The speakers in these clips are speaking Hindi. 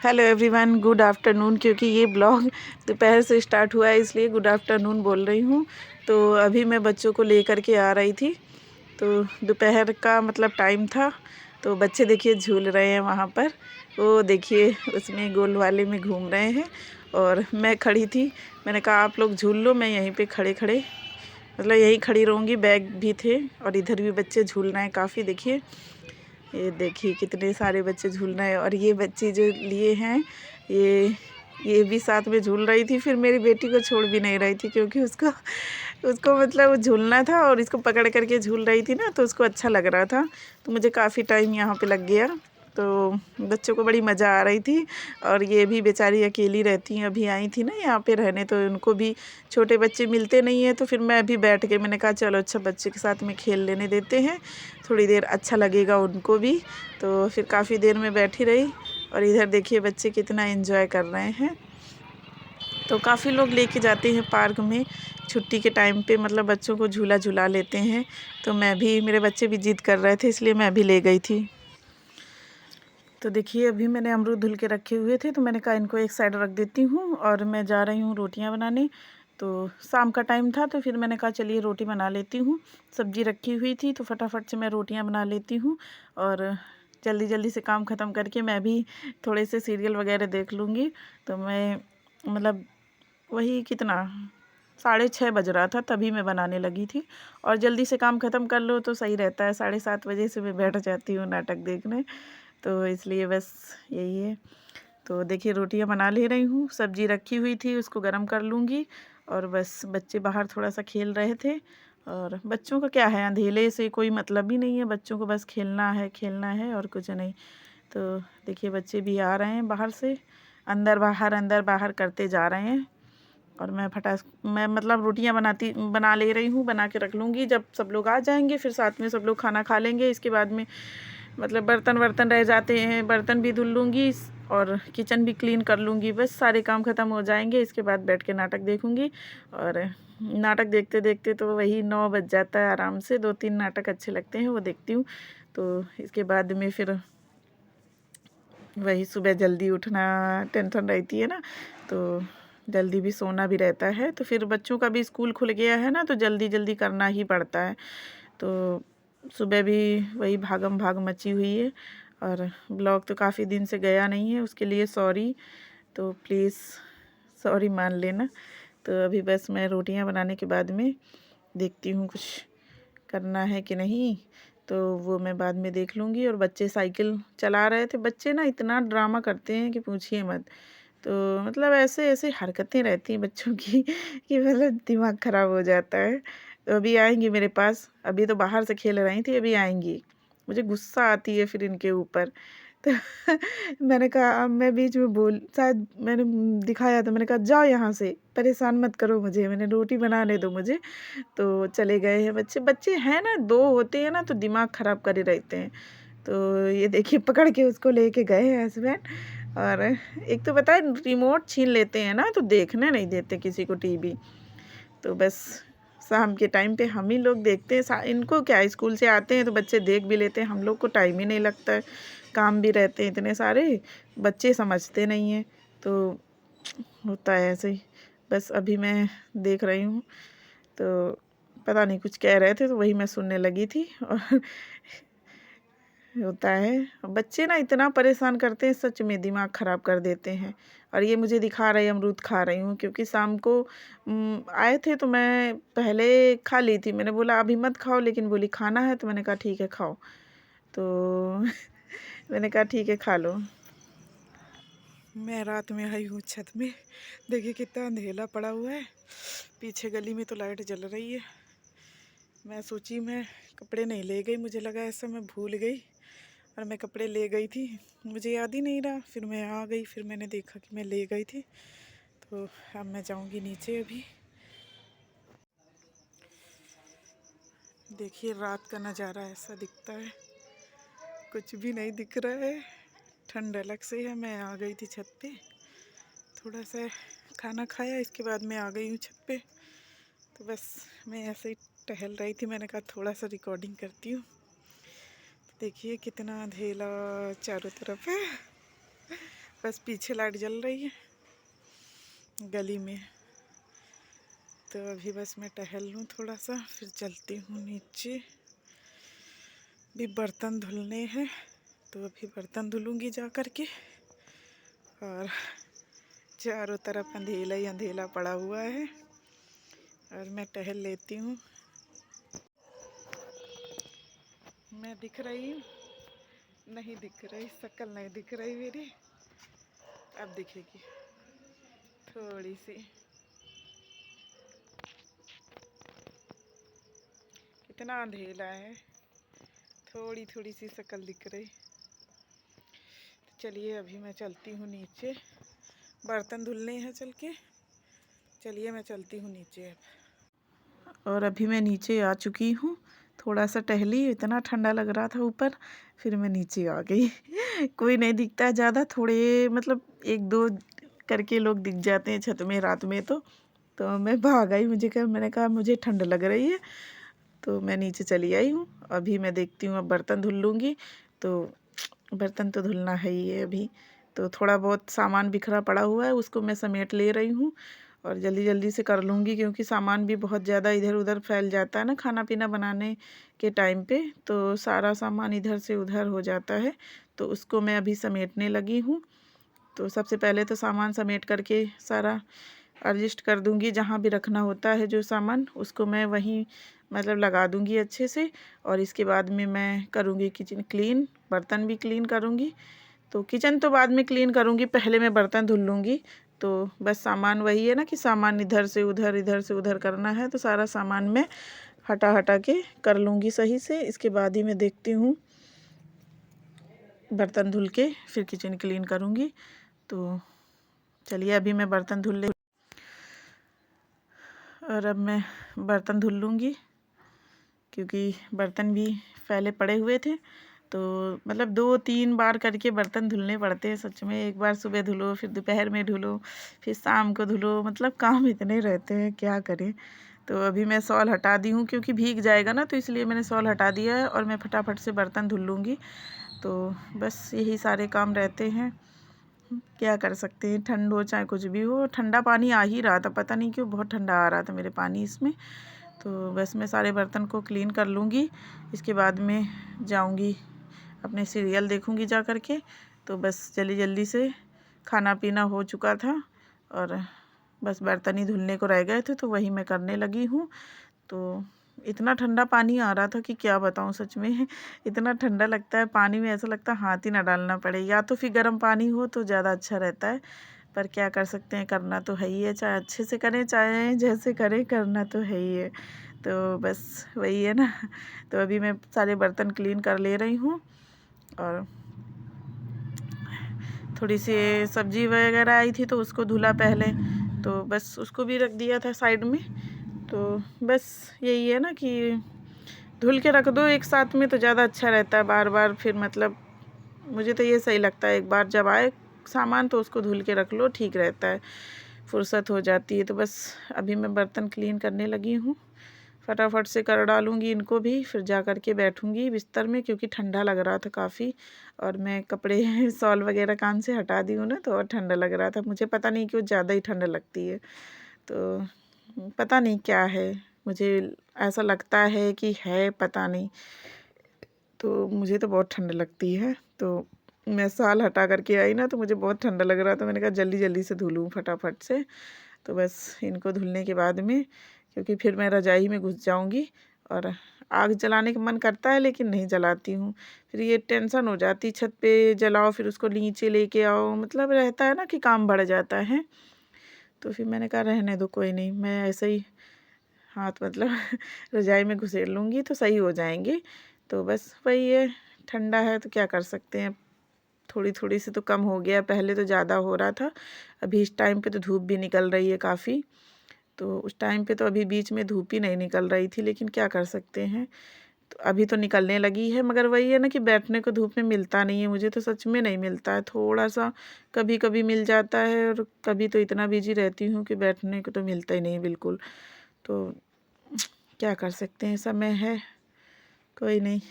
Hello everyone, good afternoon. क्योंकि ये ब्लॉग दोपहर से स्टार्ट हुआ है इसलिए गुड आफ्टरनून बोल रही हूँ। तो अभी मैं बच्चों को लेकर के आ रही थी, तो दोपहर का मतलब टाइम था। तो बच्चे देखिए झूल रहे हैं वहाँ पर, वो देखिए उसमें गोल वाले में घूम रहे हैं और मैं खड़ी थी। मैंने कहा आप लोग झूल लो, मैं यहीं पे खड़े खड़े मतलब यहीं खड़ी रहूँगी। बैग भी थे और इधर भी बच्चे झूल रहे हैं काफ़ी। देखिए कितने सारे बच्चे झूल रहे हैं। और ये बच्चे जो लिए हैं ये भी साथ में झूल रही थी। फिर मेरी बेटी को छोड़ भी नहीं रही थी क्योंकि उसको उसको मतलब झूलना था और इसको पकड़ करके झूल रही थी ना, तो उसको अच्छा लग रहा था। तो मुझे काफ़ी टाइम यहाँ पे लग गया। तो बच्चों को बड़ी मज़ा आ रही थी। और ये भी बेचारी अकेली रहती हैं, अभी आई थी ना यहाँ पे रहने, तो उनको भी छोटे बच्चे मिलते नहीं हैं। तो फिर मैं अभी बैठ के मैंने कहा चलो अच्छा बच्चे के साथ में खेल लेने देते हैं, थोड़ी देर अच्छा लगेगा उनको भी। तो फिर काफ़ी देर में बैठी रही। और इधर देखिए बच्चे कितना एंजॉय कर रहे हैं। तो काफ़ी लोग लेके जाते हैं पार्क में छुट्टी के टाइम पे, मतलब बच्चों को झूला झुला लेते हैं। तो मैं भी, मेरे बच्चे भी जिद कर रहे थे इसलिए मैं भी ले गई थी। तो देखिए अभी मैंने अमरूद धुल के रखे हुए थे, तो मैंने कहा इनको एक साइड रख देती हूँ और मैं जा रही हूँ रोटियाँ बनाने। तो शाम का टाइम था तो फिर मैंने कहा चलिए रोटी बना लेती हूँ। सब्ज़ी रखी हुई थी तो फटाफट से मैं रोटियाँ बना लेती हूँ और जल्दी जल्दी से काम ख़त्म करके मैं भी थोड़े से सीरियल वगैरह देख लूँगी। तो मैं मतलब वही कितना 6:30 बज रहा था तभी मैं बनाने लगी थी। और जल्दी से काम ख़त्म कर लो तो सही रहता है। 7:30 बजे से मैं बैठ जाती हूँ नाटक देखने, तो इसलिए बस यही है। तो देखिए रोटियां बना ले रही हूँ, सब्जी रखी हुई थी उसको गर्म कर लूँगी। और बस बच्चे बाहर थोड़ा सा खेल रहे थे। और बच्चों का क्या है, अंधेले से कोई मतलब ही नहीं है, बच्चों को बस खेलना है और कुछ नहीं। तो देखिए बच्चे भी आ रहे हैं बाहर से, अंदर बाहर करते जा रहे हैं। और मैं मतलब रोटियां बना ले रही हूँ, बना के रख लूँगी। जब सब लोग आ जाएंगे फिर साथ में सब लोग खाना खा लेंगे। इसके बाद में मतलब बर्तन वर्तन रह जाते हैं, बर्तन भी धुल लूँगी और किचन भी क्लीन कर लूँगी। बस सारे काम ख़त्म हो जाएंगे, इसके बाद बैठ के नाटक देखूँगी। और नाटक देखते देखते तो वही 9 बज जाता है आराम से। 2-3 नाटक अच्छे लगते हैं वो देखती हूँ। तो इसके बाद में फिर वही सुबह जल्दी उठना टेंशन रहती है ना, तो जल्दी भी सोना भी रहता है। तो फिर बच्चों का भी स्कूल खुल गया है ना, तो जल्दी जल्दी करना ही पड़ता है। तो सुबह भी वही भागम भाग मची हुई है। और ब्लॉग तो काफ़ी दिन से गया नहीं है, उसके लिए सॉरी। तो प्लीज़ सॉरी मान लेना। तो अभी बस मैं रोटियां बनाने के बाद में देखती हूँ कुछ करना है कि नहीं, तो वो मैं बाद में देख लूँगी। और बच्चे साइकिल चला रहे थे। बच्चे ना इतना ड्रामा करते हैं कि पूछिए मत। तो मतलब ऐसे ऐसे हरकतें रहती हैं बच्चों की कि मतलब दिमाग ख़राब हो जाता है। तो अभी आएंगी मेरे पास, अभी तो बाहर से खेल रही थी, अभी आएंगी। मुझे गुस्सा आती है फिर इनके ऊपर। तो मैंने कहा, अब मैं बीच में बोल, शायद मैंने दिखाया तो मैंने कहा जाओ यहाँ से, परेशान मत करो मुझे, मैंने रोटी बनाने दो मुझे। तो चले गए हैं बच्चे। बच्चे हैं ना, दो होते हैं ना तो दिमाग ख़राब करे रहते हैं। तो ये देखिए पकड़ के उसको लेके गए हैं हस्बैंड। और एक तो पता है रिमोट छीन लेते हैं ना, तो देखने नहीं देते किसी को टीवी। तो बस शाम के टाइम पे हम ही लोग देखते हैं। इनको क्या, स्कूल से आते हैं तो बच्चे देख भी लेते हैं, हम लोग को टाइम ही नहीं लगता है, काम भी रहते हैं इतने सारे। बच्चे समझते नहीं हैं, तो होता है ऐसे ही। बस अभी मैं देख रही हूँ, तो पता नहीं कुछ कह रहे थे तो वही मैं सुनने लगी थी। और होता है, बच्चे ना इतना परेशान करते हैं, सच में दिमाग ख़राब कर देते हैं। और ये मुझे दिखा रहे अमरूद खा रही हूँ, क्योंकि शाम को आए थे तो मैं पहले खा ली थी। मैंने बोला अभी मत खाओ, लेकिन बोली खाना है, तो मैंने कहा ठीक है खाओ। तो मैंने कहा ठीक है खा लो। मैं रात में आई हूँ छत में, देखिए कितना अंधेला पड़ा हुआ है। पीछे गली में तो लाइट जल रही है। मैं सोची मैं कपड़े नहीं ले गई, मुझे लगा ऐसा मैं भूल गई और मैं कपड़े ले गई थी, मुझे याद ही नहीं रहा। फिर मैं आ गई, फिर मैंने देखा कि मैं ले गई थी। तो अब मैं जाऊंगी नीचे। अभी देखिए रात का नज़ारा ऐसा दिखता है, कुछ भी नहीं दिख रहा है, ठंड अलग से है। मैं आ गई थी छत पे, थोड़ा सा खाना खाया, इसके बाद मैं आ गई हूँ छत पे। तो बस मैं ऐसे ही टहल रही थी, मैंने कहा थोड़ा सा रिकॉर्डिंग करती हूँ। देखिए कितना अंधेला चारों तरफ है, बस पीछे लाइट जल रही है गली में। तो अभी बस मैं टहल लूँ थोड़ा सा, फिर चलती हूँ नीचे। भी बर्तन धुलने हैं तो अभी बर्तन धुलूँगी जा कर के। और चारों तरफ अंधेला ही अंधेला पड़ा हुआ है और मैं टहल लेती हूँ। मैं दिख रही हूँ? नहीं दिख रही, शक्ल नहीं दिख रही मेरी। अब दिखेगी थोड़ी सी। कितना अंधेला है, थोड़ी थोड़ी सी शक्ल दिख रही। तो चलिए अभी मैं चलती हूँ नीचे, बर्तन धुलने हैं चल के। चलिए मैं चलती हूँ नीचे अब। और अभी मैं नीचे आ चुकी हूँ। थोड़ा सा टहली, इतना ठंडा लग रहा था ऊपर, फिर मैं नीचे आ गई। कोई नहीं दिखता है ज़्यादा, थोड़े मतलब एक दो करके लोग दिख जाते हैं छत में रात में। तो मैं भाग आई, मैंने कहा मुझे ठंड लग रही है, तो मैं नीचे चली आई हूँ। अभी मैं देखती हूँ, अब बर्तन धुल लूँगी। तो बर्तन तो धुलना है ही है अभी। तो थोड़ा बहुत सामान बिखरा पड़ा हुआ है, उसको मैं समेट ले रही हूँ और जल्दी जल्दी से कर लूँगी, क्योंकि सामान भी बहुत ज़्यादा इधर उधर फैल जाता है ना खाना पीना बनाने के टाइम पे। तो सारा सामान इधर से उधर हो जाता है, तो उसको मैं अभी समेटने लगी हूँ। तो सबसे पहले तो सामान समेट करके सारा एडजस्ट कर दूँगी, जहाँ भी रखना होता है जो सामान उसको मैं वहीं मतलब लगा दूँगी अच्छे से। और इसके बाद में मैं करूँगी किचन क्लीन, बर्तन भी क्लीन करूँगी। तो किचन तो बाद में क्लीन करूँगी, पहले मैं बर्तन धुल लूँगी। तो बस सामान वही है ना कि सामान इधर से उधर करना है, तो सारा सामान मैं हटा हटा के कर लूँगी सही से। इसके बाद ही मैं देखती हूँ बर्तन धुल के फिर किचन क्लीन करूँगी। तो चलिए अभी मैं बर्तन धुल ले, और अब मैं बर्तन धुल लूँगी, क्योंकि बर्तन भी फैले पड़े हुए थे। तो मतलब 2-3 बार करके बर्तन धुलने पड़ते हैं सच में। एक बार सुबह धुलो, फिर दोपहर में धुलो, फिर शाम को धुलो, मतलब काम इतने रहते हैं, क्या करें। तो अभी मैं शॉल हटा दी हूँ, क्योंकि भीग जाएगा ना, तो इसलिए मैंने शॉल हटा दिया है और मैं फटाफट से बर्तन धुल लूँगी। तो बस यही सारे काम रहते हैं, क्या कर सकते हैं। ठंड हो चाहे कुछ भी हो, ठंडा पानी आ ही रहा था, पता नहीं क्यों बहुत ठंडा आ रहा था मेरे पानी इसमें। तो बस मैं सारे बर्तन को क्लीन कर लूँगी। इसके बाद में जाऊँगी अपने सीरियल देखूँगी जा कर के। तो बस जल्दी जल्दी से खाना पीना हो चुका था और बस बर्तन ही धुलने को रह गए थे, तो वही मैं करने लगी हूँ। तो इतना ठंडा पानी आ रहा था कि क्या बताऊँ, सच में इतना ठंडा लगता है पानी में, ऐसा लगता है हाथ ही ना डालना पड़े, या तो फिर गर्म पानी हो तो ज़्यादा अच्छा रहता है। पर क्या कर सकते हैं, करना तो है ही है, चाहे अच्छे से करें चाहे जैसे करें, करना तो है ही है। तो बस वही है ना। तो अभी मैं सारे बर्तन क्लीन कर ले रही हूँ और थोड़ी सी सब्जी वगैरह आई थी तो उसको धुला पहले, तो बस उसको भी रख दिया था साइड में। तो बस यही है ना कि धुल के रख दो एक साथ में तो ज़्यादा अच्छा रहता है। बार बार फिर मतलब मुझे तो ये सही लगता है, एक बार जब आए सामान तो उसको धुल के रख लो, ठीक रहता है, फुर्सत हो जाती है। तो बस अभी मैं बर्तन क्लीन करने लगी हूँ, फटाफट से कर डालूँगी इनको भी, फिर जा कर के बैठूँगी बिस्तर में, क्योंकि ठंडा लग रहा था काफ़ी। और मैं कपड़े शॉल वगैरह कान से हटा दी हूँ ना, तो और ठंडा लग रहा था मुझे, पता नहीं क्यों ज़्यादा ही ठंड लगती है। तो पता नहीं क्या है, मुझे ऐसा लगता है कि है, पता नहीं। तो मुझे तो बहुत ठंड लगती है। तो मैं शॉल हटा करके आई ना, तो मुझे बहुत ठंडा लग रहा था, मैंने कहा जल्दी जल्दी से धुलूँ फटाफट से। तो बस इनको धुलने के बाद में, क्योंकि फिर मैं रज़ाई में घुस जाऊंगी और आग जलाने का मन करता है लेकिन नहीं जलाती हूँ। फिर ये टेंशन हो जाती, छत पे जलाओ फिर उसको नीचे लेके आओ, मतलब रहता है ना कि काम बढ़ जाता है। तो फिर मैंने कहा रहने दो, कोई नहीं, मैं ऐसे ही हाथ मतलब रज़ाई में घुसेड़ लूँगी तो सही हो जाएंगे। तो बस वही है, ठंडा है तो क्या कर सकते हैं। थोड़ी थोड़ी सी तो कम हो गया, पहले तो ज़्यादा हो रहा था। अभी इस टाइम पे तो धूप भी निकल रही है काफ़ी। तो उस टाइम पे तो अभी बीच में धूप ही नहीं निकल रही थी, लेकिन क्या कर सकते हैं। तो अभी तो निकलने लगी है, मगर वही है ना कि बैठने को धूप में मिलता नहीं है, मुझे तो सच में नहीं मिलता है। थोड़ा सा कभी कभी मिल जाता है, और कभी तो इतना बिजी रहती हूँ कि बैठने को तो मिलता ही नहीं बिल्कुल। तो क्या कर सकते हैं, समय है, कोई नहीं।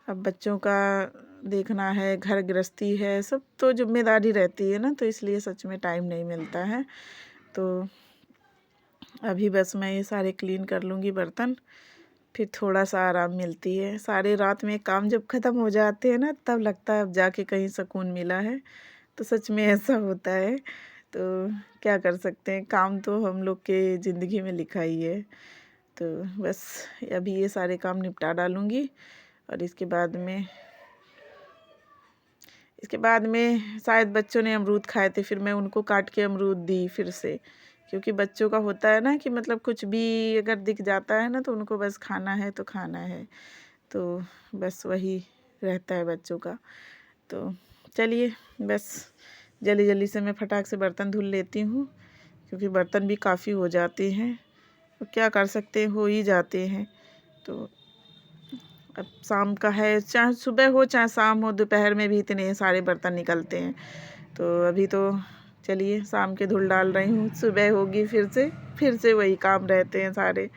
अब बच्चों का देखना है, घर गृहस्थी है, सब तो जिम्मेदारी रहती है ना, तो इसलिए सच में टाइम नहीं मिलता है। तो अभी बस मैं ये सारे क्लीन कर लूँगी बर्तन, फिर थोड़ा सा आराम मिलती है। सारे रात में काम जब ख़त्म हो जाते हैं ना, तब लगता है अब जाके कहीं सुकून मिला है। तो सच में ऐसा होता है। तो क्या कर सकते हैं, काम तो हम लोग के ज़िंदगी में लिखा ही है। तो बस अभी ये सारे काम निपटा डालूँगी, और इसके बाद में शायद बच्चों ने अमरूद खाए थे, फिर मैं उनको काट के अमरूद दी फिर से, क्योंकि बच्चों का होता है ना कि मतलब कुछ भी अगर दिख जाता है ना, तो उनको बस खाना है तो खाना है। तो बस वही रहता है बच्चों का। तो चलिए बस जल्दी जल्दी से मैं फटाक से बर्तन धुल लेती हूँ, क्योंकि बर्तन भी काफ़ी हो जाते हैं। तो क्या कर सकते हैं, हो ही जाते हैं। तो अब शाम का है, चाहे सुबह हो चाहे शाम हो, दोपहर में भी इतने सारे बर्तन निकलते हैं। तो अभी तो चलिए शाम के धुल डाल रही हूँ, सुबह होगी फिर से वही काम रहते हैं सारे।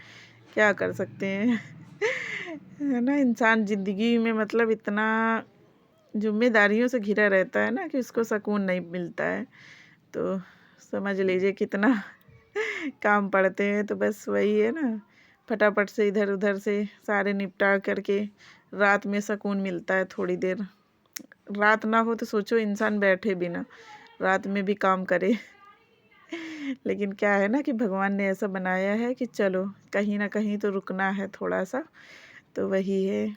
क्या कर सकते हैं है ना, इंसान ज़िंदगी में मतलब इतना जिम्मेदारियों से घिरा रहता है ना, कि उसको सुकून नहीं मिलता है। तो समझ लीजिए कितना काम पड़ते हैं। तो बस वही है ना, फटाफट से इधर उधर से सारे निपटा करके रात में सुकून मिलता है थोड़ी देर। रात ना हो तो सोचो इंसान बैठे बिना रात में भी काम करे लेकिन क्या है ना कि भगवान ने ऐसा बनाया है कि चलो कहीं ना कहीं तो रुकना है थोड़ा सा। तो वही है।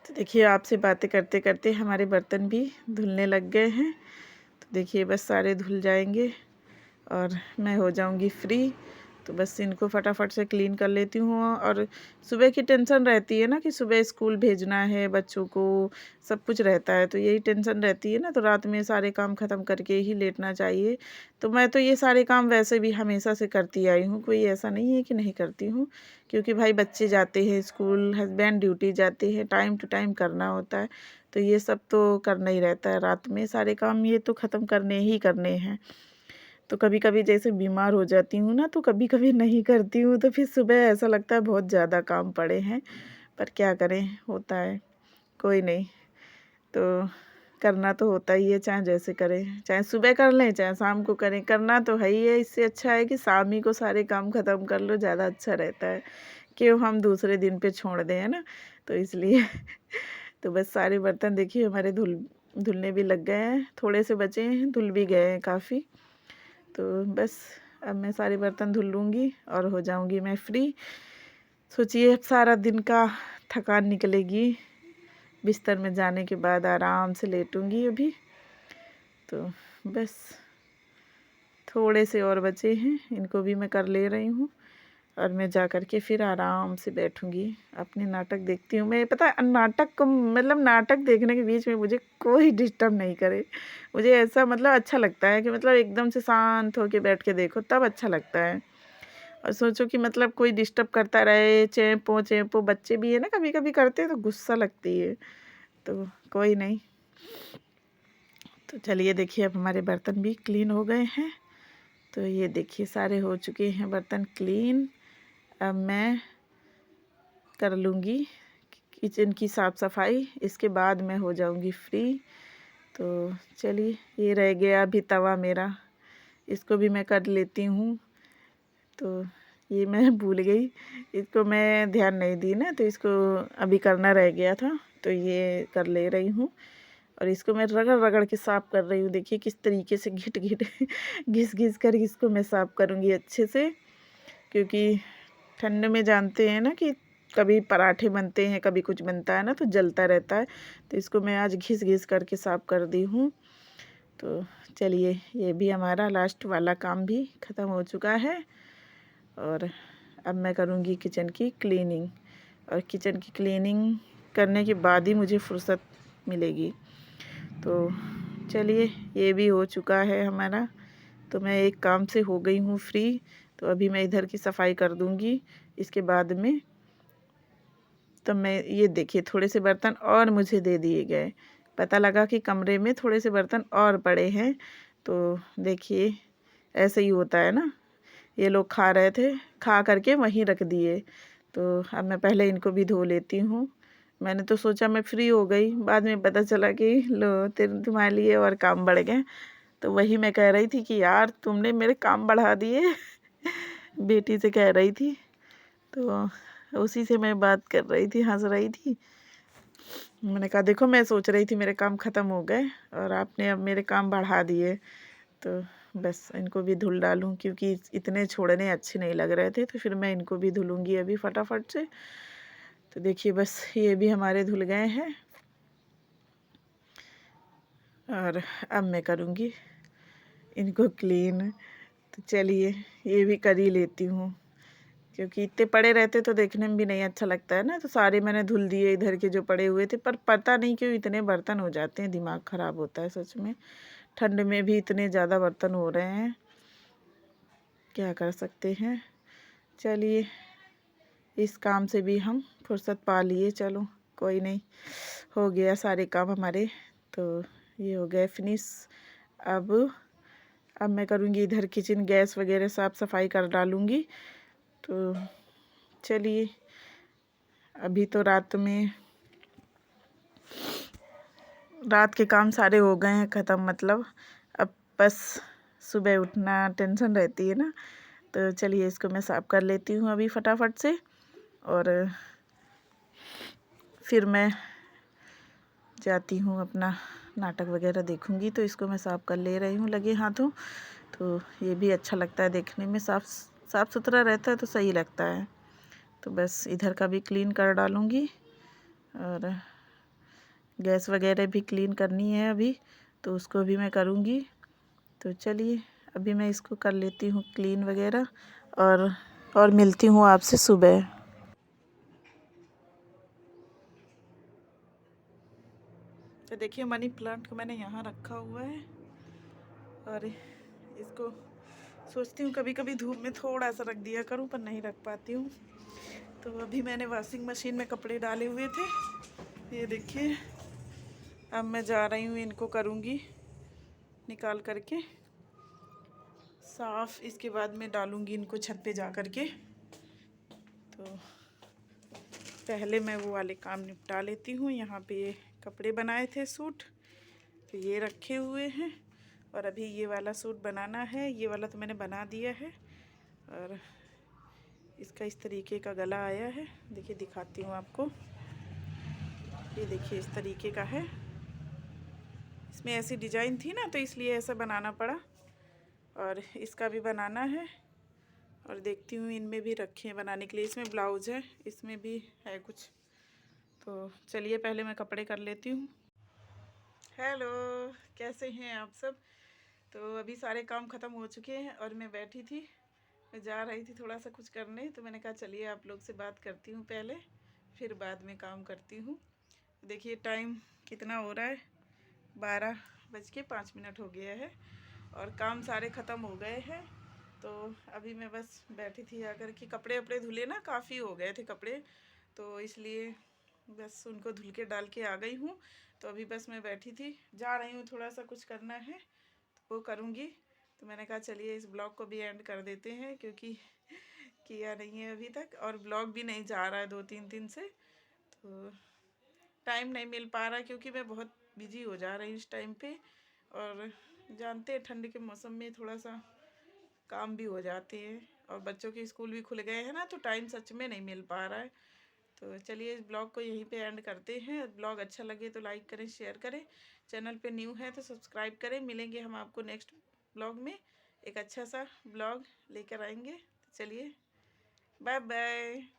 तो देखिए आपसे बातें करते करते हमारे बर्तन भी धुलने लग गए हैं। तो देखिए बस सारे धुल जाएंगे और मैं हो जाऊंगी फ्री। तो बस इनको फटाफट से क्लीन कर लेती हूँ। और सुबह की टेंशन रहती है ना कि सुबह स्कूल भेजना है बच्चों को, सब कुछ रहता है, तो यही टेंशन रहती है ना। तो रात में सारे काम ख़त्म करके ही लेटना चाहिए। तो मैं तो ये सारे काम वैसे भी हमेशा से करती आई हूँ, कोई ऐसा नहीं है कि नहीं करती हूँ। क्योंकि भाई बच्चे जाते हैं स्कूल, हस्बैंड ड्यूटी जाते हैं, टाइम टू टाइम करना होता है। तो ये सब तो करना ही रहता है, रात में सारे काम ये तो ख़त्म करने ही करने हैं। तो कभी कभी जैसे बीमार हो जाती हूँ ना, तो कभी कभी नहीं करती हूँ, तो फिर सुबह ऐसा लगता है बहुत ज़्यादा काम पड़े हैं। पर क्या करें, होता है, कोई नहीं। तो करना तो होता ही है, चाहे जैसे करें, चाहे सुबह कर लें चाहे शाम को करें, करना तो है ही है। इससे अच्छा है कि शाम ही को सारे काम ख़त्म कर लो, ज़्यादा अच्छा रहता है। क्यों हम दूसरे दिन पे छोड़ दें, है ना। तो इसलिए तो बस सारे बर्तन देखिए हमारे धुलने भी लग गए हैं, थोड़े से बचे हैं, धुल भी गए हैं काफ़ी। तो बस अब मैं सारे बर्तन धुल लूँगी और हो जाऊँगी मैं फ्री। सोचिए अब सारा दिन का थकान निकलेगी, बिस्तर में जाने के बाद आराम से लेटूँगी अभी। तो बस थोड़े से और बचे हैं, इनको भी मैं कर ले रही हूँ, और मैं जा कर के फिर आराम से बैठूँगी, अपने नाटक देखती हूँ। मैं पता है नाटक को मतलब नाटक देखने के बीच में मुझे कोई डिस्टर्ब नहीं करे। मुझे ऐसा मतलब अच्छा लगता है कि मतलब एकदम से शांत होके बैठ के देखो, तब अच्छा लगता है। और सोचो कि मतलब कोई डिस्टर्ब करता रहे, चेंपो चेंपो, बच्चे भी है ना कभी कभी करते हैं तो गुस्सा लगती है। तो कोई नहीं। तो चलिए देखिए अब हमारे बर्तन भी क्लीन हो गए हैं। तो ये देखिए सारे हो चुके हैं बर्तन क्लीन। अब मैं कर लूँगी किचन की साफ़ सफाई, इसके बाद मैं हो जाऊँगी फ्री। तो चलिए ये रह गया अभी तवा मेरा, इसको भी मैं कर लेती हूँ। तो ये मैं भूल गई, इसको मैं ध्यान नहीं दी ना, तो इसको अभी करना रह गया था, तो ये कर ले रही हूँ। और इसको मैं रगड़ रगड़ के साफ़ कर रही हूँ। देखिए किस तरीके से घिट घिट घिस घिस कर इसको मैं साफ़ करूँगी अच्छे से। क्योंकि ठंड में जानते हैं ना कि कभी पराठे बनते हैं, कभी कुछ बनता है ना, तो जलता रहता है। तो इसको मैं आज घिस घिस करके साफ़ कर दी हूँ। तो चलिए ये भी हमारा लास्ट वाला काम भी ख़त्म हो चुका है। और अब मैं करूँगी किचन की क्लीनिंग, और किचन की क्लीनिंग करने के बाद ही मुझे फुर्सत मिलेगी। तो चलिए ये भी हो चुका है हमारा। तो मैं एक काम से हो गई हूँ फ्री। तो अभी मैं इधर की सफाई कर दूँगी, इसके बाद में तो मैं ये देखिए थोड़े से बर्तन और मुझे दे दिए गए। पता लगा कि कमरे में थोड़े से बर्तन और पड़े हैं। तो देखिए ऐसे ही होता है ना, ये लोग खा रहे थे, खा करके वहीं रख दिए। तो अब मैं पहले इनको भी धो लेती हूँ, मैंने तो सोचा मैं फ्री हो गई, बाद में पता चला कि लो तुम्हारे लिए और काम बढ़ गए। तो वही मैं कह रही थी कि यार तुमने मेरे काम बढ़ा दिए बेटी से कह रही थी। तो उसी से मैं बात कर रही थी, हंस रही थी। मैंने कहा देखो मैं सोच रही थी मेरे काम ख़त्म हो गए और आपने अब मेरे काम बढ़ा दिए। तो बस इनको भी धुल डालूं, क्योंकि इतने छोड़ने अच्छे नहीं लग रहे थे। तो फिर मैं इनको भी धुलूंगी अभी फटाफट से। तो देखिए बस ये भी हमारे धुल गए हैं और अब मैं करूँगी इनको क्लीन। तो चलिए ये भी कर ही लेती हूँ, क्योंकि इतने पड़े रहते तो देखने में भी नहीं अच्छा लगता है ना। तो सारे मैंने धुल दिए इधर के जो पड़े हुए थे, पर पता नहीं क्यों इतने बर्तन हो जाते हैं, दिमाग ख़राब होता है सच में। ठंड में भी इतने ज़्यादा बर्तन हो रहे हैं, क्या कर सकते हैं। चलिए इस काम से भी हम फुर्सत पा लिए। चलो कोई नहीं, हो गया सारे काम हमारे। तो ये हो गए फिनिश। अब मैं करूँगी इधर किचन गैस वगैरह साफ़ सफाई कर डालूँगी। तो चलिए अभी तो रात के काम सारे हो गए हैं ख़त्म, मतलब अब बस सुबह उठना टेंशन रहती है ना। तो चलिए इसको मैं साफ़ कर लेती हूँ अभी फटाफट से, और फिर मैं जाती हूँ अपना नाटक वगैरह देखूँगी। तो इसको मैं साफ़ कर ले रही हूँ लगे हाथों। तो ये भी अच्छा लगता है देखने में, साफ़ सुथरा रहता है तो सही लगता है। तो बस इधर का भी क्लीन कर डालूँगी और गैस वगैरह भी क्लीन करनी है अभी, तो उसको भी मैं करूँगी। तो चलिए अभी मैं इसको कर लेती हूँ क्लीन वगैरह, और मिलती हूँ आपसे सुबह। तो देखिए मनी प्लांट को मैंने यहाँ रखा हुआ है, और इसको सोचती हूँ कभी कभी धूप में थोड़ा सा रख दिया करूँ, पर नहीं रख पाती हूँ। तो अभी मैंने वॉशिंग मशीन में कपड़े डाले हुए थे, ये देखिए। अब मैं जा रही हूँ इनको करूँगी निकाल करके साफ़। इसके बाद में डालूँगी इनको छत पे जा कर के। तो पहले मैं वो वाले काम निपटा लेती हूँ। यहाँ पे ये कपड़े बनाए थे सूट, तो ये रखे हुए हैं, और अभी ये वाला सूट बनाना है। ये वाला तो मैंने बना दिया है, और इसका इस तरीके का गला आया है। देखिए दिखाती हूँ आपको, ये देखिए इस तरीके का है। इसमें ऐसी डिज़ाइन थी ना, तो इसलिए ऐसा बनाना पड़ा। और इसका भी बनाना है, और देखती हूँ इनमें भी रखे हैं बनाने के लिए। इसमें ब्लाउज़ है, इसमें भी है कुछ। तो चलिए पहले मैं कपड़े कर लेती हूँ। हेलो, कैसे हैं आप सब। तो अभी सारे काम ख़त्म हो चुके हैं और मैं बैठी थी, मैं जा रही थी थोड़ा सा कुछ करने। तो मैंने कहा चलिए आप लोग से बात करती हूँ पहले, फिर बाद में काम करती हूँ। देखिए टाइम कितना हो रहा है, 12:05 हो गया है, और काम सारे ख़त्म हो गए हैं। तो अभी मैं बस बैठी थी आकर के, कपड़े वपड़े धुले ना, काफ़ी हो गए थे कपड़े, तो इसलिए बस उनको धुल के डाल के आ गई हूँ। तो अभी बस मैं बैठी थी, जा रही हूँ थोड़ा सा कुछ करना है तो वो करूँगी। तो मैंने कहा चलिए इस ब्लॉग को भी एंड कर देते हैं, क्योंकि किया नहीं है अभी तक, और ब्लॉग भी नहीं जा रहा है 2-3 दिन से। तो टाइम नहीं मिल पा रहा, क्योंकि मैं बहुत बिजी हो जा रही हूँ इस टाइम पे। और जानते हैं ठंड के मौसम में थोड़ा सा काम भी हो जाते हैं, और बच्चों के स्कूल भी खुल गए हैं ना, तो टाइम सच में नहीं मिल पा रहा है। तो चलिए इस ब्लॉग को यहीं पे एंड करते हैं। ब्लॉग अच्छा लगे तो लाइक करें, शेयर करें, चैनल पे न्यू है तो सब्सक्राइब करें। मिलेंगे हम आपको नेक्स्ट ब्लॉग में, एक अच्छा सा ब्लॉग लेकर आएंगे। तो चलिए बाय बाय।